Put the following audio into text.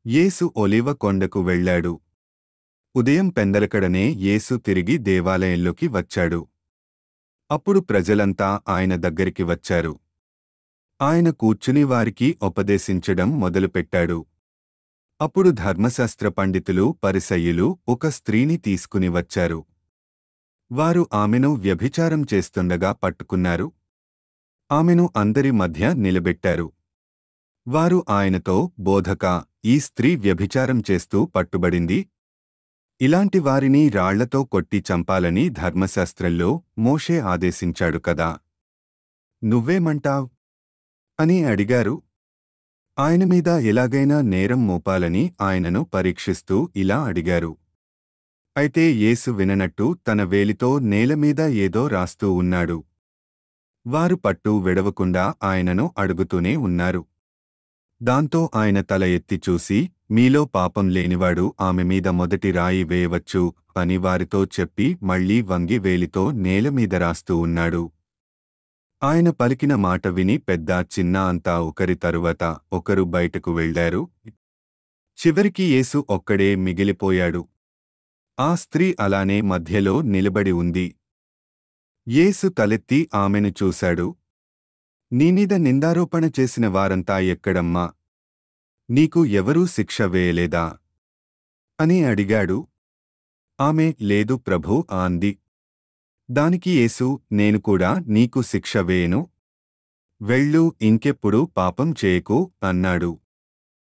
యేసు ఒలీవ కొండకు వెళ్ళాడు. ఉదయం పెందలకడనే యేసు తిరిగి దేవాలయంలోకి వచ్చాడు. అప్పుడు ప్రజలంతా ఆయన దగ్గరికి వచ్చారు. ఆయన కూర్చుని వారికి ఉపదేశించడం మొదలుపెట్టాడు. అప్పుడు ధర్మశాస్త్ర పండితులు, పరిసయ్యులు ఒక స్త్రీని తీసుకుని వచ్చారు. వారు ఆమెను వ్యభిచారం చేస్తుండగా పట్టుకున్నారు. ఆమెను అందరి మధ్య నిలబెట్టారు. వారు ఆయనతో, బోధకా, ఈ స్త్రీ వ్యభిచారం చేస్తూ పట్టుబడింది. ఇలాంటి వారిని రాళ్లతో కొట్టి చంపాలని ధర్మశాస్త్రంలో మోషే ఆదేశించాడు కదా. నువ్వేమంటావ్? అని అడిగారు. ఆయన మీద ఎలాగైనా నేరం మోపాలని ఆయనను పరీక్షిస్తూ ఇలా అడిగారు. అయితే యేసు విననట్టు తన వేలితో నేలమీద ఏదో రాస్తూ ఉన్నాడు. వారు పట్టు విడవకుండా ఆయనను అడుగుతూనే ఉన్నారు. దాంతో ఆయన తల ఎత్తి చూసి, మీలో పాపం లేనివాడు ఆమె మీద మొదటి రాయి వేయవచ్చు అని వారితో చెప్పి మళ్లీ వంగి వేలితో నేలమీద రాస్తూ ఉన్నాడు. ఆయన పలికిన మాట విని పెద్ద చిన్న అంతా ఒకరి తరువాత ఒకరు బయటకు వెళ్లారు. చివరికి యేసు ఒక్కడే మిగిలిపోయాడు. ఆ స్త్రీ అలానే మధ్యలో నిలబడి ఉంది. యేసు తలెత్తి ఆమెను చూశాడు. నీమీద నిందారోపణ చేసిన వారంతా ఎక్కడమ్మా? నీకు ఎవరూ శిక్ష వేయలేదా? అని అడిగాడు. ఆమె, లేదు ప్రభూ అంది. దానికి యేసు, నేను కూడా నీకు శిక్ష వేయను. వెళ్ళు, ఇంకెప్పుడు పాపం చేయకు అన్నాడు.